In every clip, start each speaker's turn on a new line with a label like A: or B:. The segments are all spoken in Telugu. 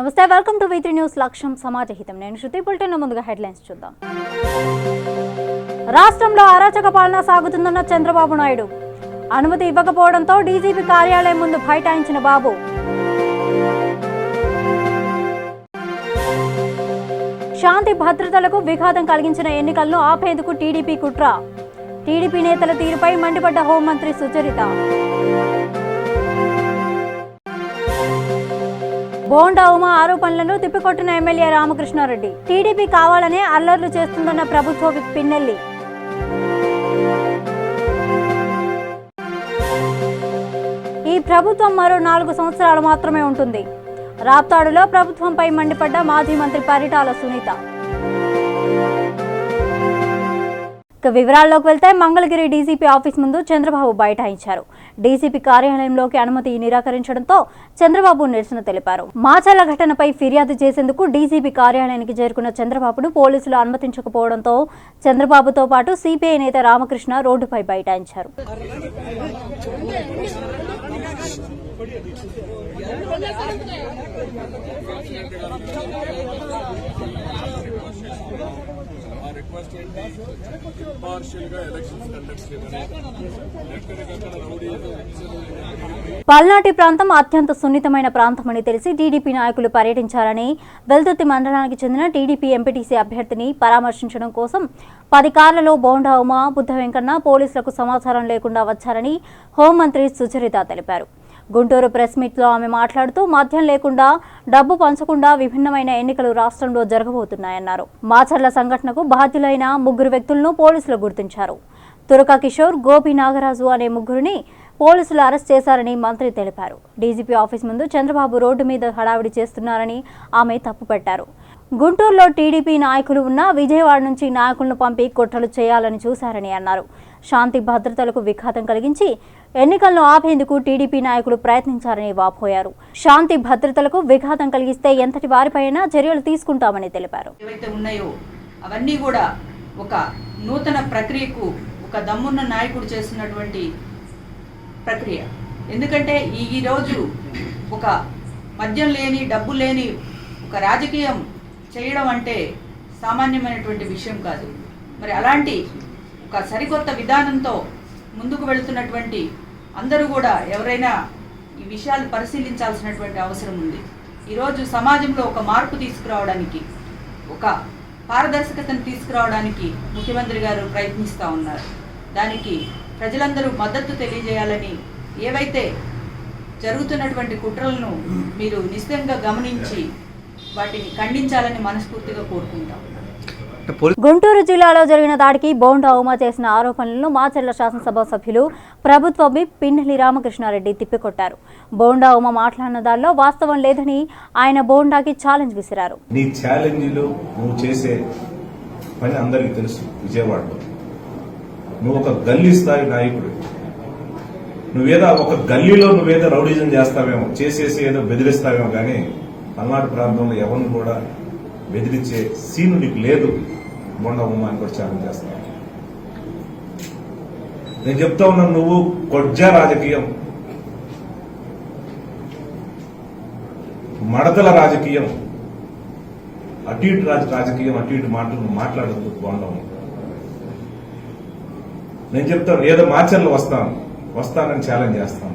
A: నమస్తే, వెల్కమ్ టు V3 న్యూస్. లక్ష్యం సమాజహితం. నేను శృతి. బులెటిన్ ముందుగా హెడ్లైన్స్ చూద్దాం. రాష్ట్రంలో అరాచక పాలన సాగుతుందన్న చంద్రబాబు నాయుడు. అనుమతి ఇవ్వకపోవడంతో డీజీపీ కార్యాలయం ముందు బైఠాయించిన బాబు. శాంతి భద్రతలకు విఘాతం కలిగించిన ఎన్నికలను ఆపేందుకు టీడీపీ కుట్ర. టీడీపీ నేతల తీరుపై మండిపడ్డ హోంమంత్రి సుచరిత. బోండా ఉమా ఆరోపణలను తిప్పికొట్టిన ఎమ్మెల్యే రామకృష్ణారెడ్డి. టీడీపీ కావాలనే అల్లర్లు చేస్తుందన్న ప్రభుత్వ విప్ పిన్నెల్లి. ఈ ప్రభుత్వం మరో 4 సంవత్సరాలు మాత్రమే ఉంటుంది. రాప్తాడులో ప్రభుత్వంపై మండిపడ్డ మాజీ మంత్రి పరిటాల సునీత. వివరాల్లోకి వెళ్తే మంగళగిరి డీజీపీ ఆఫీస్ ముందు చంద్రబాబు బైఠాయించారు. డీజీపీ కార్యాలయంలోకి అనుమతి నిరాకరించడంతో చంద్రబాబు నిరసన తెలిపారు. మాచర్ల ఘటనపై ఫిర్యాదు చేసేందుకు డీజీపీ కార్యాలయానికి చేరుకున్న చంద్రబాబును పోలీసులు అనుమతించకపోవడంతో చంద్రబాబుతో పాటు సిపిఐ నేత రామకృష్ణ రోడ్డుపై బైఠాయించారు. పల్నాటి ప్రాంతం అత్యంత సున్నితమైన ప్రాంతమని తెలిసి టీడీపీ నాయకులు పర్యటించారని, వెల్దుర్తి మండలానికి చెందిన టీడీపీ ఎంపీటీసీ అభ్యర్థిని పరామర్శించడం కోసం 10 కార్లలో బోండా ఉమా, బుద్ధ వెంకన్న పోలీసులకు సమాచారం లేకుండా వచ్చారని హోంమంత్రి సుచరిత తెలిపారు. గుంటూరు ప్రెస్ మీట్లో ఆమె మాట్లాడుతూ మద్యం లేకుండా, డబ్బు పంచకుండా విభిన్నమైన ఎన్నికలు రాష్ట్రంలో జరగబోతున్నాయన్నారు. మాచర్ల సంఘటనకు బాధ్యులైన 3 వ్యక్తులను పోలీసులు గుర్తించారు. తురక కిషోర్, గోపి నాగరాజు అనే 3 పోలీసులు అరెస్ట్ చేశారని మంత్రి తెలిపారు. డీజీపీ ఆఫీస్ ముందు చంద్రబాబు రోడ్డు మీద హడావిడి చేస్తున్నారని ఆమె తప్పుపట్టారు. గుంటూరులో టీడీపీ నాయకులు ఉన్నా విజయవాడ నుంచి నాయకులను పంపి కుట్రలు చేయాలని చూశారని అన్నారు. శాంతి భద్రతలకు విఘాతం కలిగించి ఎన్నికలను ఆపేందుకు టీడీపీ నాయకులు ప్రయత్నించారని వాపోయారు. శాంతి భద్రతలకు విఘాతం కలిగిస్తే ఎంతటి వారిపైనా చర్యలు తీసుకుంటామని తెలిపారు.
B: ఏవైతే ఉన్నాయో అవన్నీ కూడా ఒక నూతన ప్రక్రియకు ఒక దమ్మున్న నాయకుడు చేస్తున్నటువంటి ప్రక్రియ. ఎందుకంటే ఈ రోజు ఒక మద్యం లేని, డబ్బు లేని ఒక రాజకీయం చేయడం అంటే సామాన్యమైనటువంటి విషయం కాదు. మరి అలాంటి ఒక సరికొత్త విధానంతో ముందుకు వెళుతున్నటువంటి అందరూ కూడా ఎవరైనా ఈ విషయాలు పరిశీలించాల్సినటువంటి అవసరం ఉంది. ఈరోజు సమాజంలో ఒక మార్పు తీసుకురావడానికి, ఒక పారదర్శకతను తీసుకురావడానికి ముఖ్యమంత్రి గారు ప్రయత్నిస్తూ ఉన్నారు. దానికి ప్రజలందరూ మద్దతు తెలియజేయాలని, ఏవైతే జరుగుతున్నటువంటి కుట్రలను మీరు నిశ్చితంగా గమనించి వాటిని ఖండించాలని మనస్ఫూర్తిగా కోరుకుంటాం.
A: గుంటూరు జిల్లాలో జరిగిన దాడికి బోండా ఉమా చేసిన ఆరోపణలను మాచర్ల శాసనసభ సభ్యులు ప్రభుత్వ విప్ పిన్నెల్లి రామకృష్ణారెడ్డి తిప్పికొట్టారు. బోండా ఉమా మాట్లాడిన దానిలో వాస్తవం లేదని ఆయన బోండాకి ఛాలెంజ్ విసిరారు.
C: నీ ఛాలెంజ్లు నువ్వు చేసే పని అందరికీ తెలుసు. విజయవాడలో నువ్వు ఒక గల్లీ స్థాయి నాయకుడు. నువ్వేదో ఒక గల్లీలో నువ్వేదో రౌడీజం చేస్తావేమో, చేసేసి ఏదో బెదిరిస్తావేమో, కానీ పల్నాడు ప్రాంతంలో ఎవరిని కూడా బెదిరించే సీను నీకు లేదు. బోండా ఉమాని కూడా ఛాలెంజ్ చేస్తావు. నేను చెప్తా ఉన్నాను, నువ్వు కొజ్జా రాజకీయం, మడతల రాజకీయం, అటు ఇటు రాజకీయం, అటు ఇటు మాటలు మాట్లాడద్దు బోండా. నేను చెప్తాను, ఏదో మాచర్లు వస్తానని ఛాలెంజ్ చేస్తాను.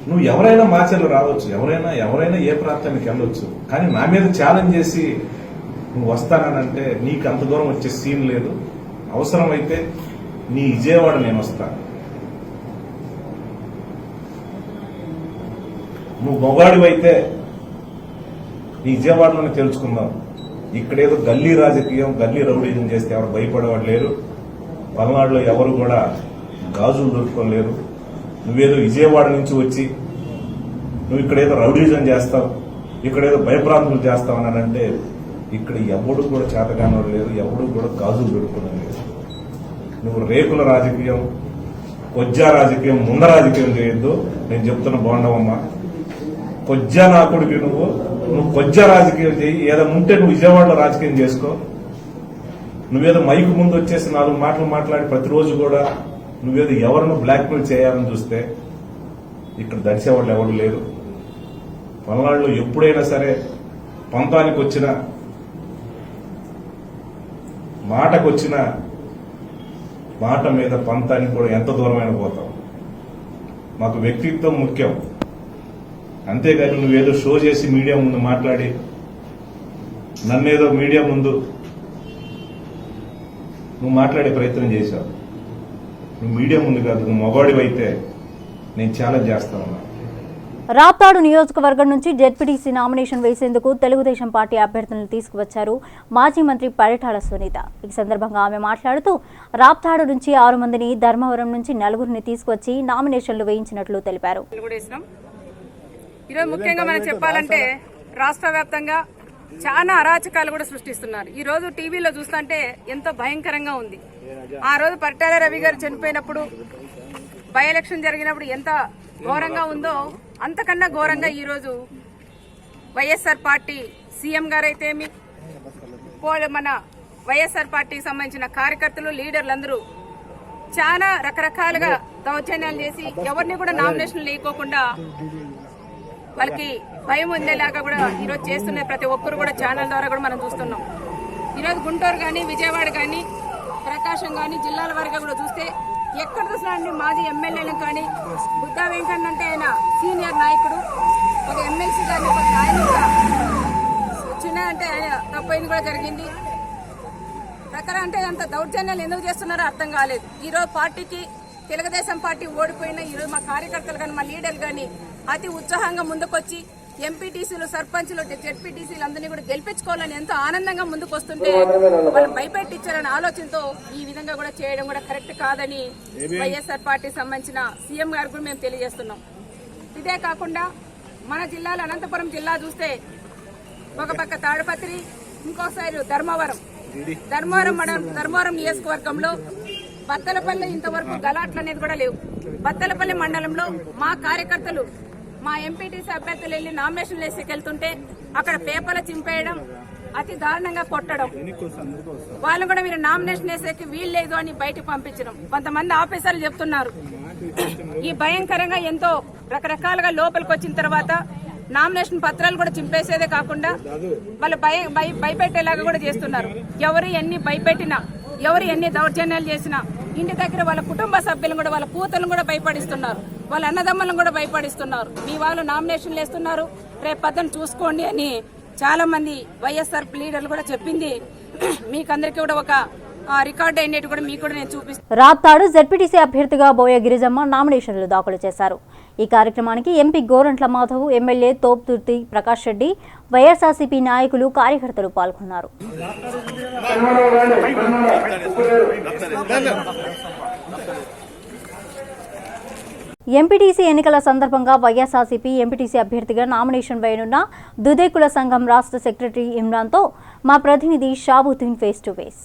C: నువ్వు ఎవరైనా మాచర్లు రావచ్చు, ఎవరైనా ఏ ప్రాంతానికి వెళ్ళొచ్చు, కానీ నా మీద ఛాలెంజ్ చేసి నువ్వు వస్తానంటే నీకు అంత దూరం వచ్చే సీన్ లేదు. అవసరమైతే నీ విజయవాడ నేను వస్తాను. నువ్వు మొగాడివైతే నీ విజయవాడలోనే తెలుసుకుందాం. ఇక్కడేదో గల్లీ రాజకీయం, గల్లీ రౌడీజం చేస్తే ఎవరు భయపడేవాడు లేరు. పల్నాడులో ఎవరు కూడా గాజులు దొరుకోలేరు. నువ్వేదో విజయవాడ నుంచి వచ్చి నువ్వు ఇక్కడేదో రౌడీజం చేస్తావు, ఇక్కడేదో భయభ్రాంతులు చేస్తావు అని అంటే ఇక్కడ ఎవడు కూడా చేతగానోడు లేరు, ఎవడు కూడా గాజులు దొరుకుకోవడం లేదు. నువ్వు రేకుల రాజకీయం, కొజ్జా రాజకీయం, ముండ రాజకీయం చేయొద్దు. నేను చెప్తున్న బోండవమ్మ, కొజ్జా నాకుడికి నువ్వు కొజ్జా రాజకీయం చేయి. ఏదైనా ఉంటే నువ్వు విజయవాడలో రాజకీయం చేసుకో. నువ్వేదో మైకు ముందు వచ్చేసి 4 మాటలు మాట్లాడి ప్రతిరోజు కూడా నువ్వేదో ఎవరినో బ్లాక్మెయిల్ చేయాలని చూస్తే ఇక్కడ దడిసేవాళ్ళు ఎవరు లేరు. పల్నాడులో ఎప్పుడైనా సరే పంతానికి వచ్చిన మాటకొచ్చిన మాట మీద పంతానికి కూడా ఎంత దూరమైన పోతాం. మాకు వ్యక్తిత్వం ముఖ్యం, అంతేగాని నువ్వేదో షో చేసి మీడియా ముందు మాట్లాడి నన్నేదో మీడియా ముందు నువ్వు మాట్లాడే ప్రయత్నం చేశావు. నువ్వు మీడియా ముందు కాదు, నువ్వు మగాడివైతే నేను ఛాలెంజ్ చేస్తాను.
A: రాప్తాడు నియోజకవర్గం నుంచి జెడ్పీటీసీ నామినేషన్ వేసేందుకు తెలుగుదేశం పార్టీ అభ్యర్థులను తీసుకువచ్చారు మాజీ మంత్రి పరిటాల సునీత. ఈ సందర్భంగా ఆమె మాట్లాడుతూ రాప్తాడు నుంచి 6 మందిని, ధర్మవరం నుంచి 4 తీసుకువచ్చి నామినేషన్లు వేయించినట్లు తెలిపారు.
D: ఈరోజు ముఖ్యంగా మనం చెప్పాలంటే రాష్ట్ర వ్యాప్తంగా చాలా అరాచకాలు కూడా సృష్టిస్తున్నారు. ఈ రోజు టీవీలో చూస్తుంటే ఎంతో భయంకరంగా ఉంది. ఆ రోజు పరిటాల రవి గారు చనిపోయినప్పుడు, బై ఎలక్షన్ జరిగినప్పుడు ఎంత ఘోరంగా ఉందో అంతకన్నా ఘోరంగా ఈరోజు వైఎస్ఆర్ పార్టీ సీఎం గారైతేమి, మన వైఎస్ఆర్ పార్టీకి సంబంధించిన కార్యకర్తలు, లీడర్లందరూ చాలా రకరకాలుగా దౌర్జన్యాలు చేసి ఎవరిని కూడా నామినేషన్ లేకోకుండా వాళ్ళకి భయం ఉండేలాగా కూడా ఈరోజు చేస్తున్న ప్రతి ఒక్కరు కూడా ఛానల్ ద్వారా కూడా మనం చూస్తున్నాం. ఈరోజు గుంటూరు కానీ, విజయవాడ కానీ, ప్రకాశం కానీ, జిల్లాల వారిగా కూడా చూస్తే ఎక్కడ చూసినా మాజీ ఎమ్మెల్యేలను కానీ, బుద్ధా వెంకన్న అంటే ఆయన సీనియర్ నాయకుడు, ఒక ఎమ్మెల్సీ గారిని ఆయన కూడా చిన్న అంటే ఆయన తప్పైంది కూడా జరిగింది. ప్రకారం అంటే అంత దౌర్జన్యాలు ఎందుకు చేస్తున్నారో అర్థం కాలేదు. ఈరోజు పార్టీకి తెలుగుదేశం పార్టీ ఓడిపోయినా ఈరోజు మా కార్యకర్తలు కానీ, మా లీడర్లు కానీ అతి ఉత్సాహంగా ముందుకొచ్చి ఎంపీటీసీలు, సర్పంచ్లు, జెడ్పీటీసీలు అందరినీ కూడా గెలిపించుకోవాలని ఎంతో ఆనందంగా ముందుకు వస్తుంటే వాళ్ళు భయపెట్టించారనే ఆలోచనతో ఈ విధంగా కూడా చేయడం కూడా కరెక్ట్ కాదని వైఎస్ఆర్ పార్టీకి సంబంధించిన సీఎం గారు కూడా మేము తెలియజేస్తున్నాం. ఇదే కాకుండా మన జిల్లాలో అనంతపురం జిల్లా చూస్తే ఒక పక్క తాడిపత్రి, ఇంకో సైడ్ ధర్మవరం నియోజకవర్గంలో బత్తలపల్లి ఇంతవరకు గలాట్లు అనేది కూడా లేవు. బత్తలపల్లి మండలంలో మా కార్యకర్తలు, మా ఎంపీటీసీ అభ్యర్థులు వెళ్లి నామినేషన్లు వేసుకెళ్తుంటే అక్కడ పేపర్లు చింపేయడం, అతి దారుణంగా కొట్టడం, వాళ్ళు కూడా మీరు నామినేషన్ వేసేకి వీల్లేదు అని బయటకు పంపించడం. కొంతమంది ఆఫీసర్లు చెప్తున్నారు. ఈ భయంకరంగా ఎంతో రకరకాలుగా లోపలికి వచ్చిన తర్వాత నామినేషన్ పత్రాలు కూడా చింపేసేదే కాకుండా వాళ్ళు భయపెట్టేలాగా కూడా చేస్తున్నారు. ఎవరు ఎన్ని భయపెట్టినా, ఎవరు ఎన్ని దౌర్జన్యాలు చేసినా ఇంటి దగ్గర వాళ్ళ కుటుంబ సభ్యులను కూడా, వాళ్ళ కూతులను కూడా భయపడిస్తున్నారు, వాళ్ళ అన్నదమ్ములను కూడా భయపడిస్తున్నారు. మీ వాళ్ళు నామినేషన్లు వేస్తున్నారు, రేపు పద్దను చూసుకోండి అని చాలా మంది వైఎస్ఆర్ లీడర్లు కూడా చెప్పింది. మీకందరికీ కూడా ఒక రికార్డ్ అయినట్టు కూడా మీకు కూడా నేను చూపిస్తాను.
A: రాప్తాడు జెడ్పీటీసీ అభ్యర్థిగా బోయ గిరిజమ్మ నామినేషన్లు దాఖలు చేశారు. ఈ కార్యక్రమానికి ఎంపీ గోరంట్ల మాధవ్, ఎమ్మెల్యే తోపుతుర్తి ప్రకాష్ రెడ్డి, వైఎస్ఆర్సీపీ నాయకులు, కార్యకర్తలు పాల్గొన్నారు. ఎంపీటీసీ ఎన్నికల సందర్భంగా వైఎస్ఆర్సీపీ ఎంపీటీసీ అభ్యర్థిగా నామినేషన్ వేయనున్న దుదేకుల సంఘం రాష్ట్ర సెక్రటరీ ఇమ్రాన్తో మా ప్రతినిధి షాబుద్దీన్ ఫేస్ టు ఫేస్.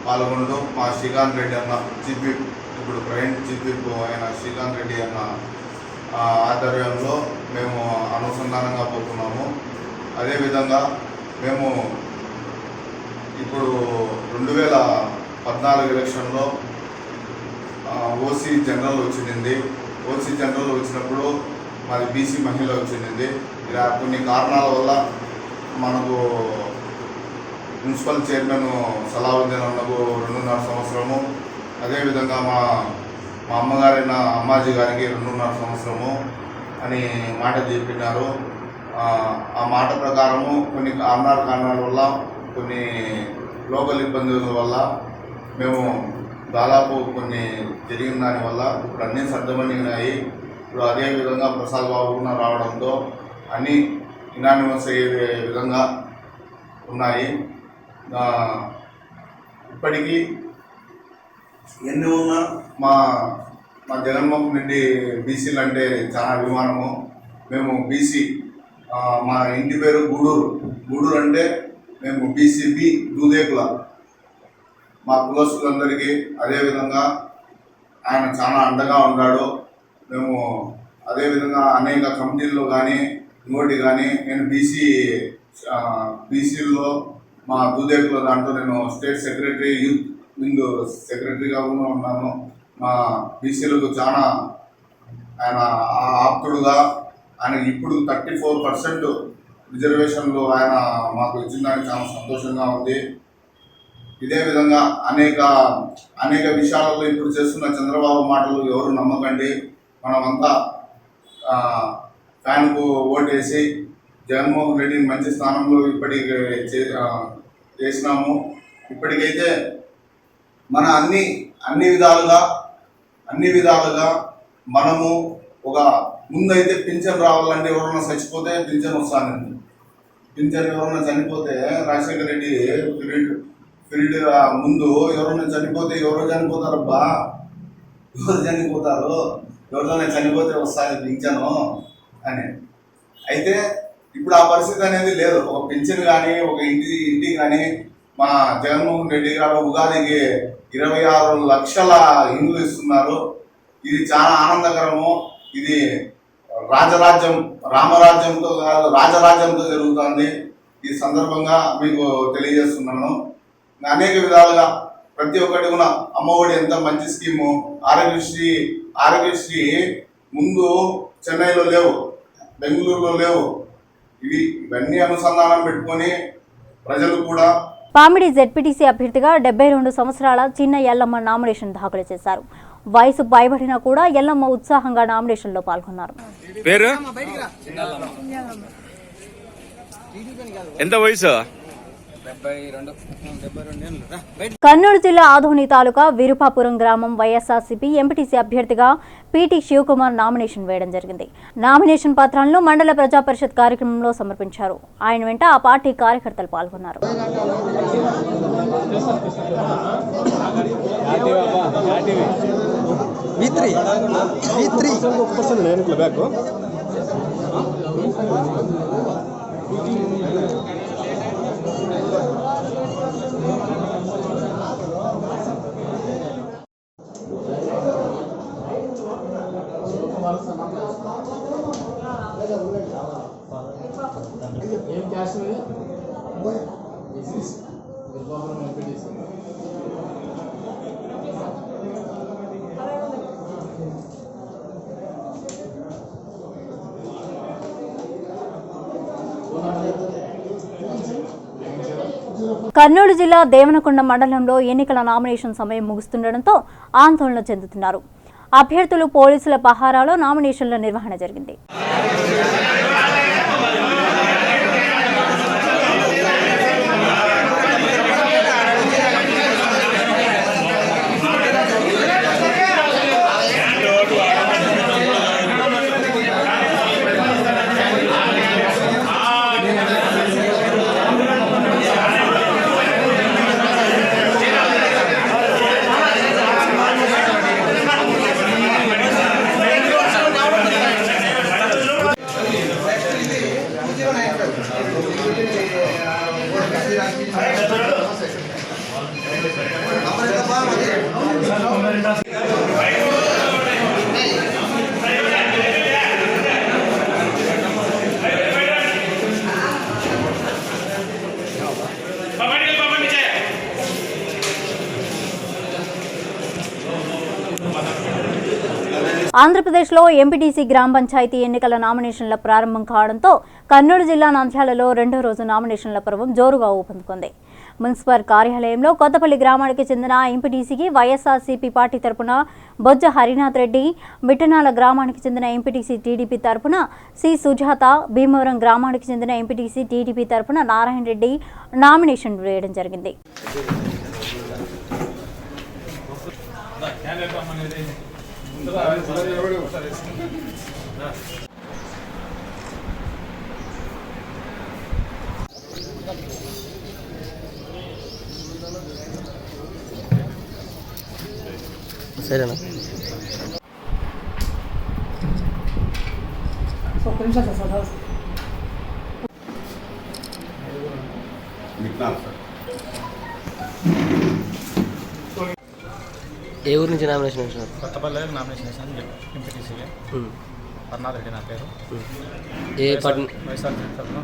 E: పాల్గొంటూ మా శ్రీకాంత్ రెడ్డి అన్న చీఫ్ విప్, ఇప్పుడు ప్రజెంట్ చీఫ్ విప్ అయిన శ్రీకాంత్ రెడ్డి అన్న ఆధ్వర్యంలో మేము అనుసంధానంగా పోతున్నాము. అదేవిధంగా మేము ఇప్పుడు 2014 ఎలక్షన్లో ఓసీ జనరల్ వచ్చింది. ఓసీ జనరల్ వచ్చినప్పుడు మాది బీసీ మహిళ వచ్చింది. ఇలా కొన్ని కారణాల వల్ల మనకు మున్సిపల్ చైర్మన్ సలావుద్దీన్ అన్నకు 2.5 సంవత్సరము, అదేవిధంగా మా అమ్మగారైన అమ్మాజీ గారికి 2.5 సంవత్సరము అని మాట చెప్పినారు. ఆ మాట ప్రకారము కొన్ని కారణాల వల్ల, కొన్ని లోకల్ ఇబ్బందుల వల్ల మేము దాదాపు కొన్ని జరిగిన దానివల్ల ఇప్పుడు అన్నీ సర్దుమణిగినాయి. ఇప్పుడు అదేవిధంగా ప్రసాద్ బాబు కూడా రావడంతో అన్నీ ఇనానిమస్ అయ్యే విధంగా ఉన్నాయి. ఇప్పటికీ ఎన్ని ఉన్నా మా జగన్మోహన్ రెడ్డి బీసీలు అంటే చాలా అభిమానము. మేము బీసీ, మా ఇంటి పేరు గూడూరు అంటే మేము బీసీబీ దూదేకుల, మా కులస్తులందరికీ. అదేవిధంగా ఆయన చాలా అండగా ఉన్నాడు. మేము అదేవిధంగా అనేక కమిటీల్లో కానీ ఇంకోటి కానీ నేను బీసీల్లో మా దూదేకుల దాంట్లో నేను స్టేట్ సెక్రటరీ, యూత్ వింగ్ సెక్రటరీగా కూడా ఉన్నాను. మా బీసీలకు చాలా ఆయన ఆప్తుడుగా, ఆయనకి ఇప్పుడు 34% రిజర్వేషన్లు ఆయన మాకు ఇచ్చిన దానికి చాలా సంతోషంగా ఉంది. ఇదే విధంగా అనేక విషయాలలో ఇప్పుడు చేస్తున్న చంద్రబాబు మాటలు ఎవరు నమ్మకండి. మనమంతా ఫ్యాన్కు ఓటేసి జగన్మోహన్ రెడ్డిని మంచి స్థానంలో ఇప్పటికి చేసినాము. ఇప్పటికైతే మన అన్ని విధాలుగా మనము ఒక ముందైతే పింఛన్ రావాలంటే ఎవరైనా చచ్చిపోతే పింఛన్ వస్తానండి. పింఛన్ ఎవరైనా చనిపోతే రాజశేఖర రెడ్డి పీరియడ్ ముందు ఎవరైనా చనిపోతే ఎవరు చనిపోతారబ్బా, ఎవరితోనే చనిపోతే వస్తుంది పింఛను అని. అయితే ఇప్పుడు ఆ పరిస్థితి అనేది లేదు. ఒక పింఛన్ కానీ ఒక ఇంటికి కానీ మా జగన్మోహన్ రెడ్డి గారు ఉగాదికి 26 లక్షల ఇండ్లు ఇస్తున్నారు. ఇది చాలా ఆనందకరము. ఇది రామరాజ్యంతో కాదు, రాజరాజ్యంతో జరుగుతుంది. ఈ సందర్భంగా మీకు తెలియజేస్తున్నాను. అనేక విధాలుగా ప్రతి ఒక్కటి కూడా అమ్మఒడి ఎంత మంచి స్కీము. ఆరోగ్యశ్రీ ముందు చెన్నైలో లేవు, బెంగళూరులో లేవు. ఇవన్నీ అనుసంధానం పెట్టుకొని ప్రజలు కూడా.
A: పామిడి జెడ్పీటీసీ అభ్యర్థిగా 72 సంవత్సరాల చిన్న ఎల్లమ్మ నామినేషన్ దాఖలు చేశారు. వయసు భయపడినా కూడా ఎల్లమ్మ ఉత్సాహంగా నామినేషన్లో పాల్గొన్నారు.
F: పేరు ఎంత వయసు?
A: కర్నూలు జిల్లా ఆదోని తాలూకా విరుపాపురం గ్రామం వైఎస్ఆర్సీపీ ఎంపీటీసీ అభ్యర్థిగా పీటీ శివకుమార్ నామినేషన్ వేయడం జరిగింది. నామినేషన్ పత్రాలను మండల ప్రజా పరిషత్ కార్యక్రమంలో సమర్పించారు. ఆయన వెంట ఆ పార్టీ కార్యకర్తలు పాల్గొన్నారు. కర్నూలు జిల్లా దేవనకొండ మండలంలో ఎన్నికల నామినేషన్ సమయం ముగుస్తుండటంతో ఆందోళన చెందుతున్నారు. అభ్యర్థులు పోలీసుల పహారాలో నామినేషన్ల నిర్వహణ జరిగింది. ఆంధ్రప్రదేశ్లో ఎంపీటీసీ గ్రామ పంచాయతీ ఎన్నికల నామినేషన్ల ప్రారంభం కావడంతో కర్నూలు జిల్లా నంద్యాలలో రెండో రోజు నామినేషన్ల పర్వం జోరుగా ఊపందుకుంది. మున్సిపల్ కార్యాలయంలో కొత్తపల్లి గ్రామానికి చెందిన ఎంపీటీసీకి వైఎస్ఆర్సీపీ పార్టీ తరపున బొజ్జ హరినాథ్ రెడ్డి, మిట్టనాల గ్రామానికి చెందిన ఎంపీటీసీ టీడీపీ తరపున సి సుజాత, భీమవరం గ్రామానికి చెందిన ఎంపీటీసీ టీడీపీ తరపున నారాయణ రెడ్డి నామినేషన్ వేయడం జరిగింది.
G: సరేనా? ఏ ఊరు నుంచి నామినేషన్ వేసినారు?
H: కొత్తపల్లి నామినేషన్ వేసాను ఎంపీటీసీగా. హరినాథ్ రెడ్డి నా పేరు.
G: ఏ పార్టీ?
H: వైఎస్ఆర్ తరఫున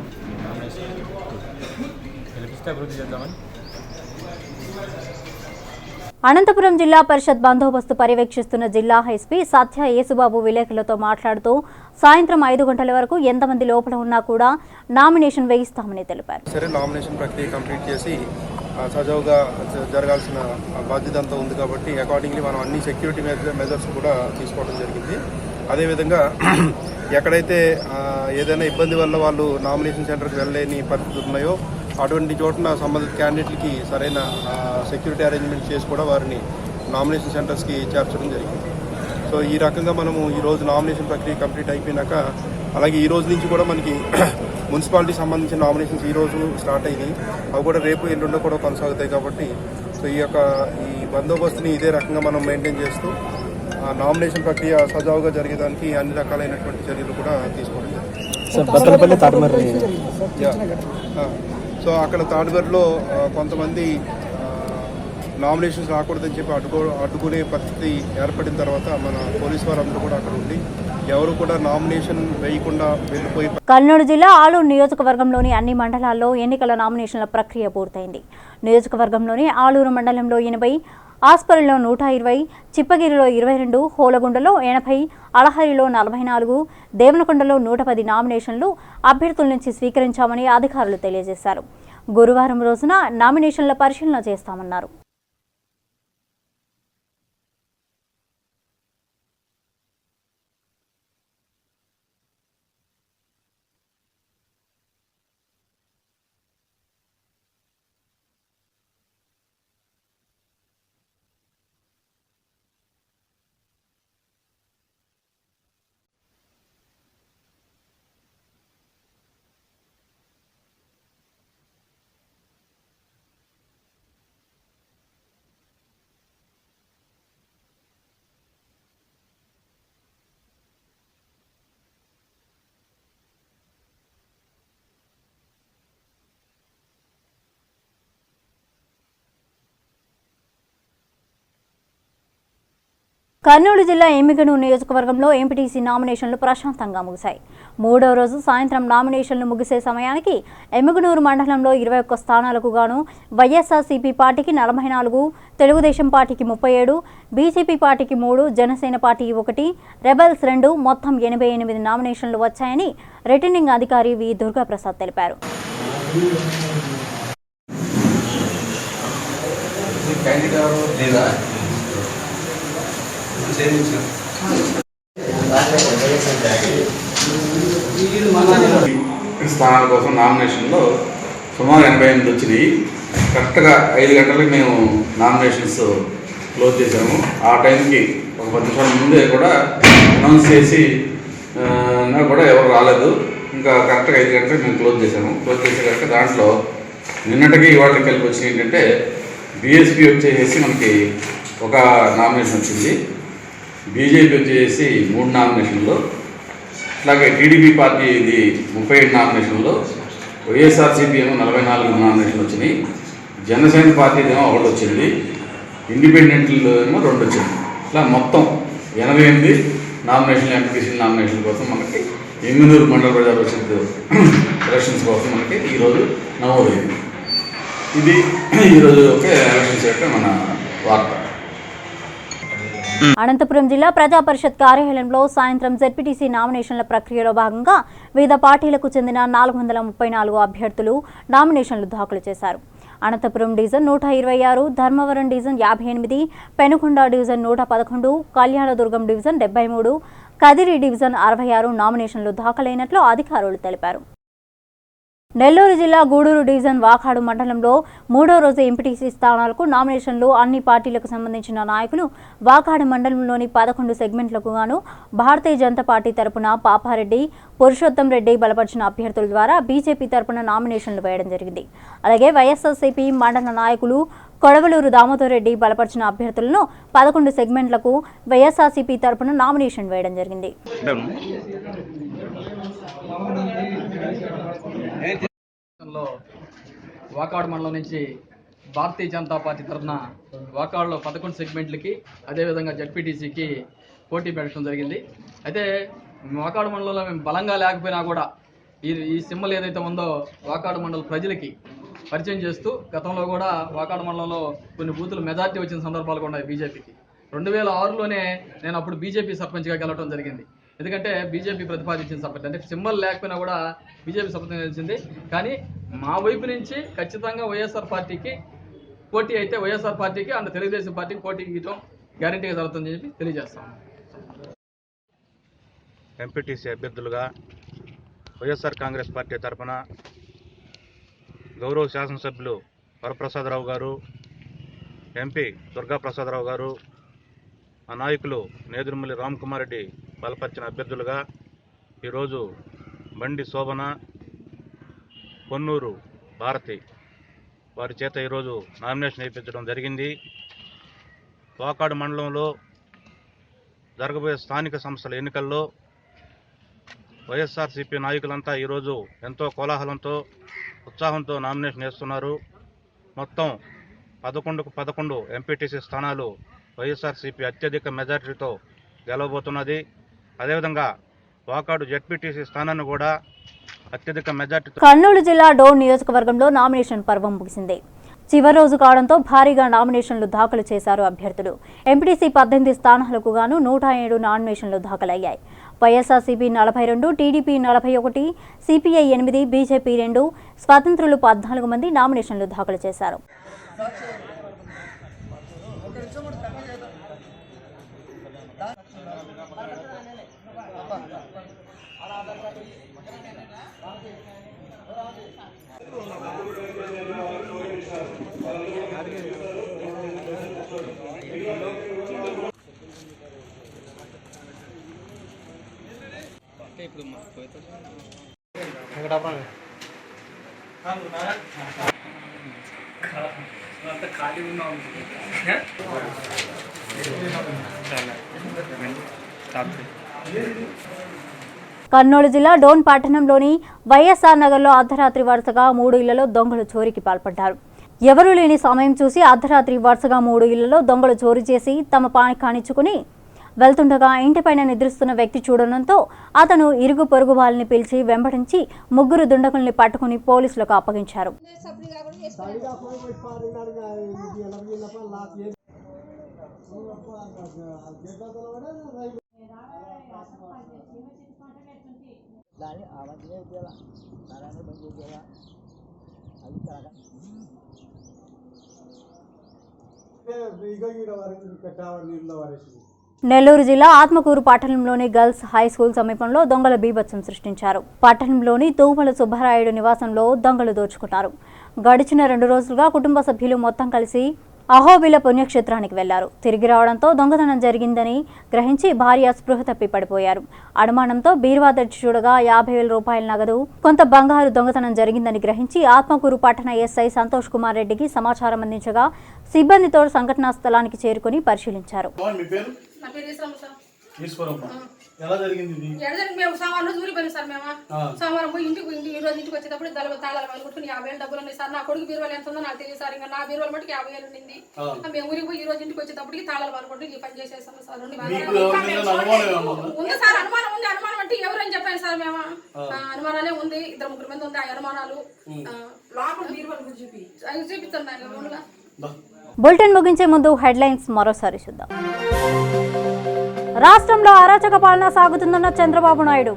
H: నామినేషన్ గెలిపిస్తే అభివృద్ధి చేద్దామని.
A: అనంతపురం జిల్లా పరిషత్ బందోబస్తు పర్యవేక్షిస్తున్న జిల్లా ఎస్పీ సత్య యేసుబాబు విలేకరులతో మాట్లాడుతూ సాయంత్రం 5 గంటల వరకు ఎంతమంది లోపల ఉన్నా కూడా నామినేషన్ వేయిస్తామని తెలిపారు.
I: సరే, నామినేషన్ ప్రక్రియ కంప్లీట్ చేసి సజావుగా జరగాల్సిన బాధ్యత అంతా ఉంది కాబట్టి అకార్డింగ్లీ మనం అన్ని సెక్యూరిటీ మెజర్స్ కూడా తీసుకోవడం జరిగింది. అదేవిధంగా ఎక్కడైతే ఏదైనా ఇబ్బంది వల్ల వాళ్ళు నామినేషన్ సెంటర్కి వెళ్ళలేని పరిస్థితులు ఉన్నాయో అటువంటి చోట్ల సంబంధిత క్యాండిడేట్లకి సరైన సెక్యూరిటీ అరేంజ్మెంట్ చేసి కూడా వారిని నామినేషన్ సెంటర్స్కి చేర్చడం జరిగింది. సో ఈ రకంగా మనము ఈరోజు నామినేషన్ ప్రక్రియ కంప్లీట్ అయిపోయినాక అలాగే ఈ రోజు నుంచి కూడా మనకి మున్సిపాలిటీ సంబంధించిన నామినేషన్స్ ఈ రోజు స్టార్ట్ అయ్యాయి. అవి కూడా రేపు ఎల్లుండో కూడా కొనసాగుతాయి కాబట్టి సో ఈ బందోబస్తుని ఇదే రకంగా మనం మెయింటైన్ చేస్తూ నామినేషన్ ప్రక్రియ సజావుగా జరిగేదానికి అన్ని రకాలైనటువంటి చర్యలు కూడా తీసుకోవడం జరిగింది. సో అక్కడ తాడిబరిలో కొంతమంది నామినేషన్స్ రాకూడదని చెప్పి అడ్డుకునే పరిస్థితి ఏర్పడిన తర్వాత మన పోలీసు వారందరూ కూడా అక్కడ ఉండి ఎవరు కూడా నామినేషన్ వేయకుండా వెళ్ళిపోయి.
A: కర్నూలు జిల్లా ఆలూరు నియోజకవర్గంలోని అన్ని మండలాల్లో ఎన్నికల నామినేషన్ల ప్రక్రియ పూర్తయింది. నియోజకవర్గంలోని ఆలూరు మండలంలో 80, ఆస్పరిలో 120, చిప్పగిరిలో 22, హోలగుండలో 80, అలహరిలో 44, దేవనకొండలో 110 నామినేషన్లు అభ్యర్థుల నుంచి స్వీకరించామని అధికారులు తెలియజేశారు. గురువారం రోజున నామినేషన్ల పరిశీలన చేస్తామన్నారు. కర్నూలు జిల్లా ఎమ్మిగనూరు నియోజకవర్గంలో ఎంపీటీసీ నామినేషన్లు ప్రశాంతంగా ముగిశాయి. 3వ రోజు సాయంత్రం నామినేషన్లు ముగిసే సమయానికి ఎమ్మిగనూరు మండలంలో 21 స్థానాలకు గాను వైఎస్ఆర్సీపీ పార్టీకి 44, తెలుగుదేశం పార్టీకి 37, బీజేపీ పార్టీకి 3, జనసేన పార్టీ 1, రెబల్స్ 2 మొత్తం 88 నామినేషన్లు వచ్చాయని రిటర్నింగ్ అధికారి వి దుర్గాప్రసాద్ తెలిపారు.
J: స్థానాల కోసం నామినేషన్లో సుమారు 88 వచ్చినాయి. కరెక్ట్గా 5 గంటలకు మేము నామినేషన్స్ క్లోజ్ చేసాము. ఆ టైంకి ఒక 10 నిమిషాల ముందే కూడా అనౌన్స్ చేసి కూడా ఎవరు రాలేదు. ఇంకా కరెక్ట్గా 5 గంటలకు మేము క్లోజ్ చేసాము. క్లోజ్ చేసే కరెక్ట్ దాంట్లో నిన్నటికి ఇవాళకి కలిపి వచ్చింది ఏంటంటే బీఎస్పీ వచ్చేసి మనకి ఒక నామినేషన్ వచ్చింది, బీజేపీ వచ్చేసి 3 నామినేషన్లు, అలాగే టీడీపీ పార్టీ ఇది 37 నామినేషన్లు, వైఎస్ఆర్సీపీ ఏమో 44 నామినేషన్లు వచ్చినాయి, జనసేన పార్టీ ఏమో 1 వచ్చింది, ఇండిపెండెంట్లు ఏమో 2 వచ్చింది. ఇట్లా మొత్తం 88 నామినేషన్లు ఎంపీటీసీ నామినేషన్ల కోసం మనకి ఎమ్మిగనూరు మండల ప్రజా పరిషత్ ఎలక్షన్స్ కోసం మనకి ఈరోజు నమోదైంది. ఇది ఈరోజు ఒక ఎలక్షన్స్ యొక్క మన వార్త.
A: అనంతపురం జిల్లా ప్రజా పరిషత్ కార్యాలయంలో సాయంత్రం జెడ్పీటీసీ నామినేషన్ల ప్రక్రియలో భాగంగా వివిధ పార్టీలకు చెందిన 434 అభ్యర్థులు నామినేషన్లు దాఖలు చేశారు. Anantapuram division 126, Dharmavaram division 58, Penukonda division 111, Kalyanadurgam division 73, Kadiri division 66 నామినేషన్లు దాఖలైనట్లు అధికారులు తెలిపారు. నెల్లూరు జిల్లా గూడూరు డివిజన్ వాకాడు మండలంలో 3వ రోజు ఎంపీటీసీ స్థానాలకు నామినేషన్లు అన్ని పార్టీలకు సంబంధించిన నాయకులు వాకాడు మండలంలోని 11 సెగ్మెంట్లకు గాను భారతీయ జనతా పార్టీ తరపున పాపారెడ్డి, పురుషోత్తం రెడ్డి బలపరిచిన అభ్యర్థుల ద్వారా బీజేపీ తరపున నామినేషన్లు వేయడం జరిగింది. అలాగే వైఎస్ఆర్సీపీ మండల నాయకులు కొడవలూరు దామోదర్ రెడ్డి బలపరిచిన అభ్యర్థులను 11 సెగ్మెంట్లకు వైఎస్ఆర్సీపీ తరపున నామినేషన్ వేయడం జరిగింది.
K: వాకాడు మండలం నుంచి భారతీయ జనతా పార్టీ తరఫున వాకాడులో 11 సెగ్మెంట్లకి అదేవిధంగా జడ్పీటీసీకి పోటీ పెట్టడం జరిగింది. అయితే వాకాడు మండలంలో మేము బలంగా లేకపోయినా కూడా ఈ సింబల్ ఏదైతే ఉందో వాకాడు మండల ప్రజలకి పరిచయం చేస్తూ గతంలో కూడా వాకాడు మండలంలో కొన్ని బూతులు మెజార్టీ వచ్చిన సందర్భాలు కూడా ఉన్నాయి బీజేపీకి. 2006లోనే నేను అప్పుడు బీజేపీ సర్పంచ్గా గెలవడం జరిగింది. ఎందుకంటే బీజేపీ ప్రతిపాదించిన సర్పంచ్ అంటే సింబల్ లేకపోయినా కూడా బీజేపీ సర్పంచ్ గెలిచింది. కానీ మా వైపు నుంచి ఖచ్చితంగా వైఎస్ఆర్ పార్టీకి పోటీ అయితే వైఎస్ఆర్ పార్టీకి అండ్ తెలుగుదేశం పార్టీకి పోటీ ఇవ్వడం గ్యారంటీగా జరుగుతుందని చెప్పి తెలియజేస్తాం.
H: ఎంపీటీసీ అభ్యర్థులుగా వైఎస్ఆర్ కాంగ్రెస్ పార్టీ తరఫున గౌరవ శాసనసభ్యులు వరప్రసాదరావు గారు, ఎంపీ దుర్గాప్రసాదరావు గారు, ఆ నాయకులు నేదురుమల్లి రామ్కుమార్ రెడ్డి బలపరిచిన అభ్యర్థులుగా ఈరోజు బండి శోభన, పొన్నూరు భారతి వారి చేత ఈరోజు నామినేషన్ వేయించడం జరిగింది. వాకాడు మండలంలో జరగబోయే స్థానిక సంస్థల ఎన్నికల్లో వైఎస్ఆర్సీపీ నాయకులంతా ఈరోజు ఎంతో కోలాహలంతో ఉత్సాహంతో నామినేషన్ వేస్తున్నారు. మొత్తం 11కు 11 ఎంపీటీసీ స్థానాలు వైఎస్ఆర్సీపీ అత్యధిక మెజారిటీతో గెలవబోతున్నది. అదేవిధంగా వాకాడు జెడ్పీటీసీ స్థానాన్ని కూడా అత్యధిక మెజారిటీతో.
A: కర్నూలు జిల్లా డోన్ నియోజకవర్గంలో నామినేషన్ పర్వం ముగిసింది. చివరి రోజు కావడంతో భారీగా నామినేషన్లు దాఖలు చేశారు అభ్యర్థులు. ఎంపీటీసీ 18 స్థానాలకు గాను 107 నామినేషన్లు దాఖలయ్యాయి. వైఎస్ఆర్సీపీ 42, టీడీపీ 41, సిపిఐ 8, బీజేపీ 2, స్వతంత్రులు 14 మంది నామినేషన్లు దాఖలు చేశారు. కర్నూలు జిల్లా డోన్ పట్టణంలోని వైఎస్ఆర్ నగర్లో అర్ధరాత్రి వరుసగా 3 ఇళ్లలో దొంగలు చోరీకి పాల్పడ్డారు. ఎవరూ లేని సమయం చూసి అర్ధరాత్రి వరుసగా 3 ఇళ్లలో దొంగలు చోరీ చేసి తమ పాని కానిచ్చుకుని వెళ్తుండగా ఇంటిపైన నిద్రిస్తున్న వ్యక్తి చూడడంతో అతను ఇరుగు పొరుగు వాళ్ళని పిలిచి వెంబడించి 3 దుండగుల్ని పట్టుకుని పోలీసులకు అప్పగించారు. నెల్లూరు జిల్లా ఆత్మకూరు పట్టణంలోని గర్ల్స్ హై స్కూల్ సమీపంలో దొంగల బీభత్సం సృష్టించారు. పట్టణంలోని తూమల సుబ్బరాయుడు నివాసంలో దొంగలు దోచుకున్నారు. గడిచిన 2 రోజులుగా కుటుంబ సభ్యులు మొత్తం కలిసి అహోబిల పుణ్యక్షేత్రానికి వెళ్లారు. తిరిగి రావడంతో దొంగతనం జరిగిందని గ్రహించి భార్య స్పృహ తప్పి పడిపోయారు. అనుమానంతో బీరువా తెరిచి చూడగా 50,000 రూపాయల నగదు, కొంత బంగారు దొంగతనం జరిగిందని గ్రహించి ఆత్మకూరు పట్టణ ఎస్ఐ సంతోష్ కుమార్ రెడ్డికి సమాచారం అందించగా సిబ్బందితో సంఘటనా స్థలానికి చేరుకుని పరిశీలించారు.
L: ఎలా జరిగింది ఇది?
D: మేము సోమవారం రోజు ఊరికి పోయినాం సార్. మేము సోమవారం పోయి ఇంటికి ఈ రోజు ఇంటికి వచ్చేటప్పుడు తాళాలు కొనుక్కొని 50,000 డబ్బులు ఉన్నాయి సార్. నా కొడుకు బీరువాలు ఎంత ఉందో నాకు తెలియదు సార్. ఇంకా నా బీరువాలు మటుకు 50,000 ఉండింది. మేము ఊరికి పోయి ఈ రోజు ఇంటికి వచ్చేటప్పటికి తాళాలు కొనుక్కుంటూ ఈ పని చేసేసాం సార్. ఉంది సార్, అనుమానం ఉంది. అనుమానం అంటే ఎవరు అని చెప్పాను సార్. మేము అనుమానాలే ఉంది, 2-3 మంది ఉంది. ఆ అనుమానాలు లోపల బీరువాలు చూపిస్తున్నాను.
A: బులెటిన్ ముగించే ముందు హెడ్లైన్స్ మరోసారి చూద్దాం. రాష్ట్రంలో అరాచక పాలన సాగుతుందన్న చంద్రబాబు నాయుడు.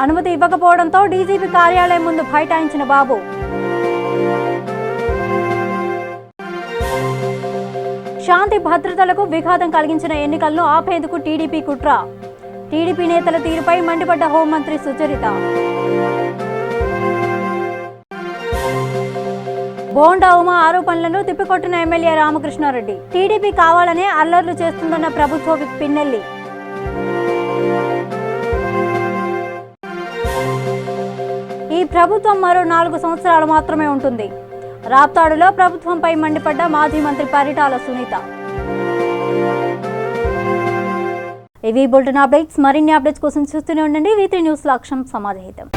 A: అనుమతి ఇవ్వకపోవడంతో డీజీపీ కార్యాలయం ముందు బైఠాయించిన బాబు. శాంతి భద్రతలకు విఘాతం కలిగించిన ఎన్నికలను ఆపేందుకు టీడీపీ కుట్ర. టీడీపీ నేతల తీరుపై మండిపడ్డ హోంమంత్రి సుచరిత. బోండా ఉమా ఆరోపణలను తిప్పికొట్టిన ఎమ్మెల్యే రామకృష్ణారెడ్డి. టీడీపీ కావాలనే అల్లర్లు చేస్తుందన్న ప్రభుత్వ విప్ పిన్నెల్లి. ఈ ప్రభుత్వం మరో 4 సంవత్సరాలు మాత్రమే ఉంటుంది. రాప్తాడులో ప్రభుత్వంపై మండిపడ్డ మాజీ మంత్రి పరిటాల సునీత. ఇవి బులెటిన్ అప్డేట్స్. మరిన్ని అప్డేట్స్ కోసం చూస్తూనే ఉండండి V3 న్యూస్. లక్ష్యం సమాజహితం.